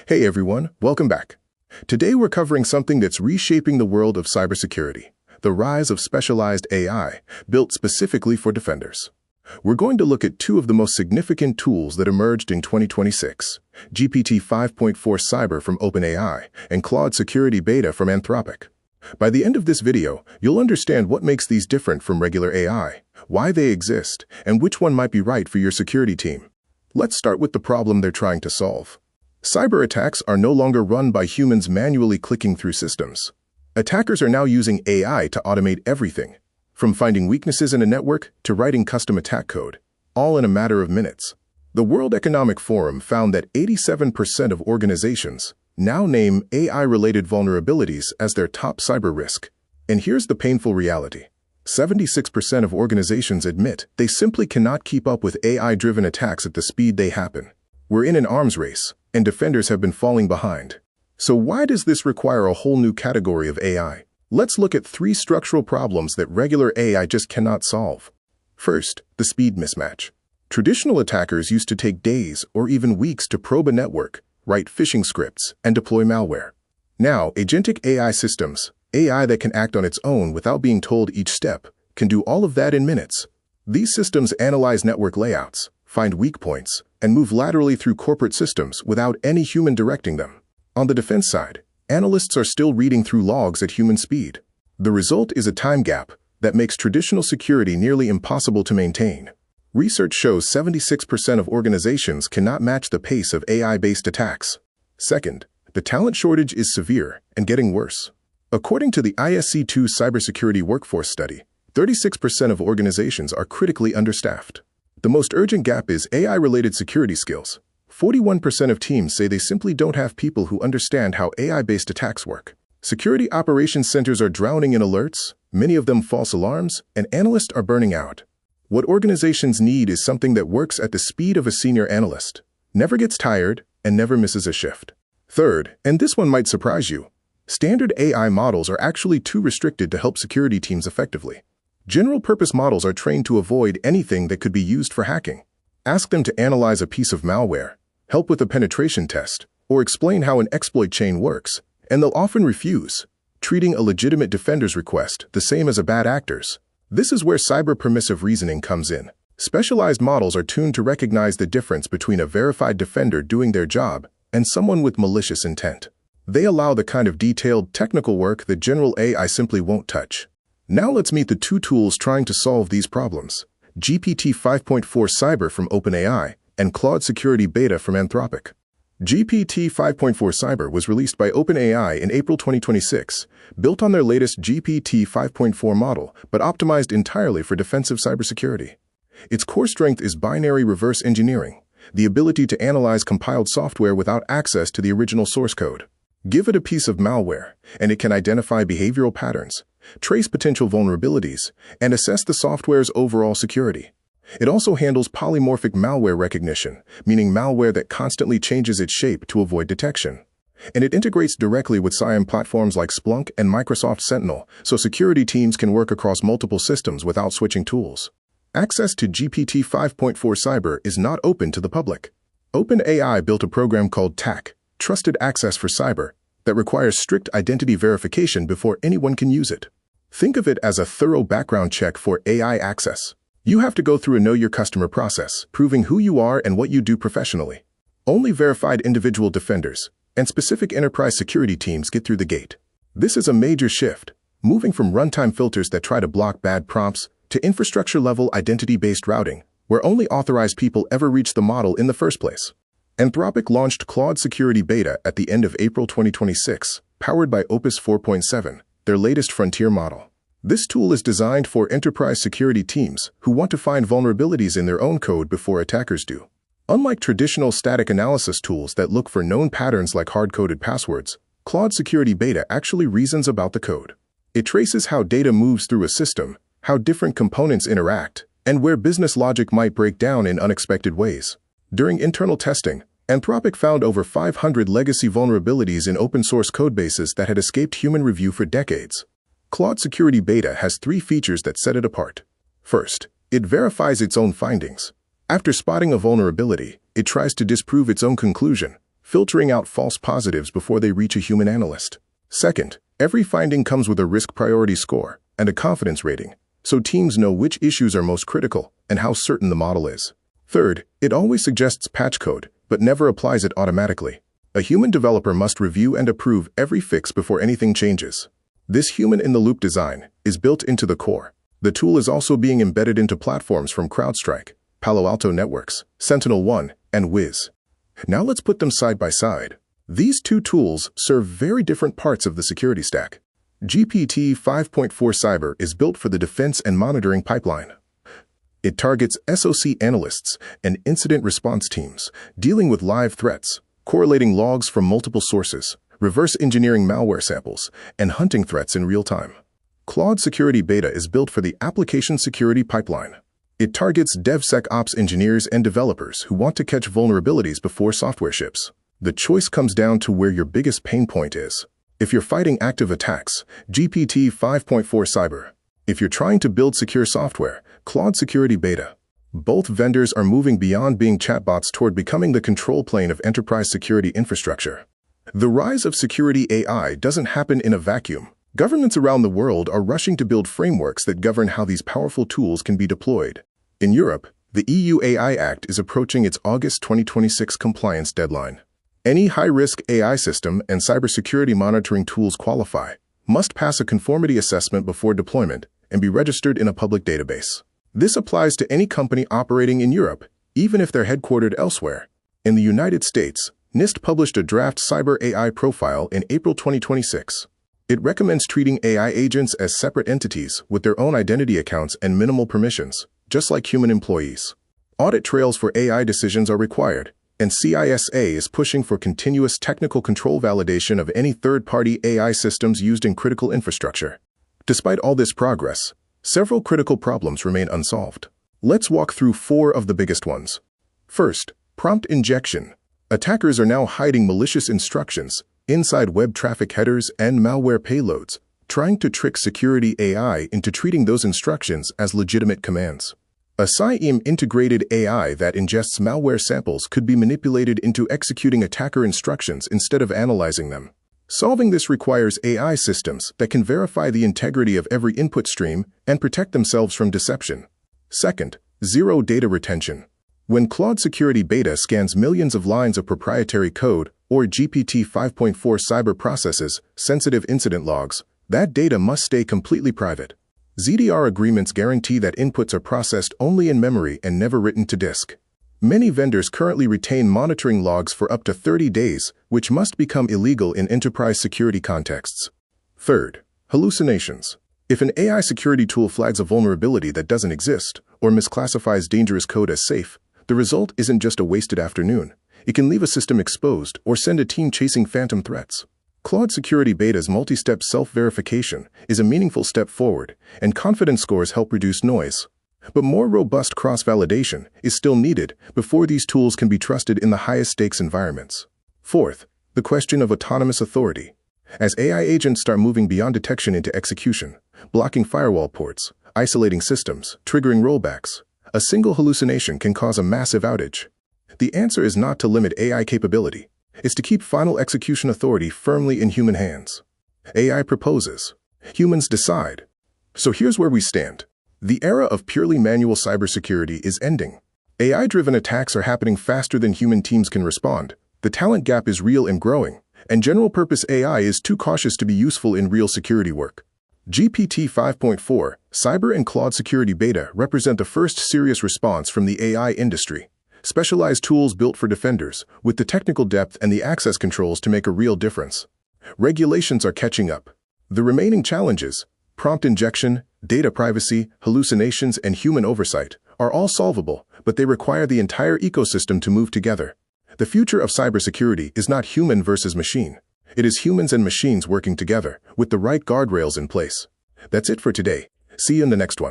Hey everyone, welcome back. Today we're covering something that's reshaping the world of cybersecurity, the rise of specialized AI, built specifically for defenders. We're going to look at two of the most significant tools that emerged in 2026, GPT-5.4-Cyber from OpenAI and Claude Security Beta from Anthropic. By the end of this video, you'll understand what makes these different from regular AI, why they exist, and which one might be right for your security team. Let's start with the problem they're trying to solve. Cyber attacks are no longer run by humans manually clicking through systems. Attackers are now using AI to automate everything, from finding weaknesses in a network to writing custom attack code, all in a matter of minutes. The World Economic Forum found that 87% of organizations now name AI-related vulnerabilities as their top cyber risk. And here's the painful reality. 76% of organizations admit they simply cannot keep up with AI-driven attacks at the speed they happen. We're in an arms race, and defenders have been falling behind. So why does this require a whole new category of AI? Let's look at three structural problems that regular AI just cannot solve. First, the speed mismatch. Traditional attackers used to take days or even weeks to probe a network, write phishing scripts, and deploy malware. Now, agentic AI systems, AI that can act on its own without being told each step, can do all of that in minutes. These systems analyze network layouts, find weak points, and move laterally through corporate systems without any human directing them. On the defense side, analysts are still reading through logs at human speed. The result is a time gap that makes traditional security nearly impossible to maintain. Research shows 76% of organizations cannot match the pace of AI-based attacks. Second, the talent shortage is severe and getting worse. According to the ISC2 Cybersecurity Workforce Study, 36% of organizations are critically understaffed. The most urgent gap is AI-related security skills. 41% of teams say they simply don't have people who understand how AI-based attacks work. Security operations centers are drowning in alerts, many of them false alarms, and analysts are burning out. What organizations need is something that works at the speed of a senior analyst, never gets tired, and never misses a shift. Third, and this one might surprise you, standard AI models are actually too restricted to help security teams effectively. General-purpose models are trained to avoid anything that could be used for hacking. Ask them to analyze a piece of malware, help with a penetration test, or explain how an exploit chain works, and they'll often refuse, treating a legitimate defender's request the same as a bad actor's. This is where cyber-permissive reasoning comes in. Specialized models are tuned to recognize the difference between a verified defender doing their job and someone with malicious intent. They allow the kind of detailed, technical work that general AI simply won't touch. Now let's meet the two tools trying to solve these problems: GPT-5.4-Cyber from OpenAI and Claude Security Beta from Anthropic. GPT-5.4-Cyber was released by OpenAI in April 2026, built on their latest GPT-5.4 model, but optimized entirely for defensive cybersecurity. Its core strength is binary reverse engineering, the ability to analyze compiled software without access to the original source code. Give it a piece of malware, and it can identify behavioral patterns, trace potential vulnerabilities, and assess the software's overall security. It also handles polymorphic malware recognition, meaning malware that constantly changes its shape to avoid detection. And it integrates directly with CIAM platforms like Splunk and Microsoft Sentinel, so security teams can work across multiple systems without switching tools. Access to GPT-5.4-Cyber is not open to the public. OpenAI built a program called TAC, Trusted Access for Cyber, that requires strict identity verification before anyone can use it. Think of it as a thorough background check for AI access. You have to go through a Know Your Customer process, proving who you are and what you do professionally. Only verified individual defenders and specific enterprise security teams get through the gate. This is a major shift, moving from runtime filters that try to block bad prompts to infrastructure-level identity-based routing, where only authorized people ever reach the model in the first place. Anthropic launched Claude Security Beta at the end of April 2026, powered by Opus 4.7, their latest frontier model. This tool is designed for enterprise security teams who want to find vulnerabilities in their own code before attackers do. Unlike traditional static analysis tools that look for known patterns like hard-coded passwords, Claude Security Beta actually reasons about the code. It traces how data moves through a system, how different components interact, and where business logic might break down in unexpected ways. During internal testing, Anthropic found over 500 legacy vulnerabilities in open-source codebases that had escaped human review for decades. Claude Security Beta has three features that set it apart. First, it verifies its own findings. After spotting a vulnerability, it tries to disprove its own conclusion, filtering out false positives before they reach a human analyst. Second, every finding comes with a risk priority score and a confidence rating, so teams know which issues are most critical and how certain the model is. Third, it always suggests patch code, but never applies it automatically. A human developer must review and approve every fix before anything changes. This human-in-the-loop design is built into the core. The tool is also being embedded into platforms from CrowdStrike, Palo Alto Networks, SentinelOne, and Wiz. Now let's put them side by side. These two tools serve very different parts of the security stack. GPT-5.4-Cyber is built for the defense and monitoring pipeline. It targets SOC analysts and incident response teams, dealing with live threats, correlating logs from multiple sources, reverse engineering malware samples, and hunting threats in real time. Claude Security Beta is built for the application security pipeline. It targets DevSecOps engineers and developers who want to catch vulnerabilities before software ships. The choice comes down to where your biggest pain point is. If you're fighting active attacks, GPT-5.4-Cyber. If you're trying to build secure software, Claude Security Beta. Both vendors are moving beyond being chatbots toward becoming the control plane of enterprise security infrastructure. The rise of security AI doesn't happen in a vacuum. Governments around the world are rushing to build frameworks that govern how these powerful tools can be deployed. In Europe, the EU AI Act is approaching its August 2026 compliance deadline. Any high-risk AI system and cybersecurity monitoring tools must pass a conformity assessment before deployment and be registered in a public database. This applies to any company operating in Europe, even if they're headquartered elsewhere. In the United States, NIST published a draft Cyber AI profile in April 2026. It recommends treating AI agents as separate entities with their own identity accounts and minimal permissions, just like human employees. Audit trails for AI decisions are required, and CISA is pushing for continuous technical control validation of any third-party AI systems used in critical infrastructure. Despite all this progress, several critical problems remain unsolved. Let's walk through 4 of the biggest ones. First, prompt injection. Attackers are now hiding malicious instructions inside web traffic headers and malware payloads, trying to trick security AI into treating those instructions as legitimate commands. A SIEM-integrated AI that ingests malware samples could be manipulated into executing attacker instructions instead of analyzing them. Solving this requires AI systems that can verify the integrity of every input stream and protect themselves from deception. Second, zero data retention. When Claude Security Beta scans millions of lines of proprietary code or GPT-5.4-Cyber processes sensitive incident logs, that data must stay completely private. ZDR agreements guarantee that inputs are processed only in memory and never written to disk. Many vendors currently retain monitoring logs for up to 30 days, which must become illegal in enterprise security contexts. Third, hallucinations. If an AI security tool flags a vulnerability that doesn't exist or misclassifies dangerous code as safe, the result isn't just a wasted afternoon. It can leave a system exposed or send a team chasing phantom threats. Claude Security Beta's multi-step self-verification is a meaningful step forward, and confidence scores help reduce noise. But more robust cross-validation is still needed before these tools can be trusted in the highest-stakes environments. Fourth, the question of autonomous authority. As AI agents start moving beyond detection into execution, blocking firewall ports, isolating systems, triggering rollbacks, a single hallucination can cause a massive outage. The answer is not to limit AI capability. It's to keep final execution authority firmly in human hands. AI proposes. Humans decide. So here's where we stand. The era of purely manual cybersecurity is ending. AI-driven attacks are happening faster than human teams can respond. The talent gap is real and growing, and general-purpose AI is too cautious to be useful in real security work. GPT-5.4-Cyber and Claude Security Beta represent the first serious response from the AI industry. Specialized tools built for defenders, with the technical depth and the access controls to make a real difference. Regulations are catching up. The remaining challenges, prompt injection, data privacy, hallucinations, and human oversight, are all solvable, but they require the entire ecosystem to move together. The future of cybersecurity is not human versus machine. It is humans and machines working together, with the right guardrails in place. That's it for today. See you in the next one.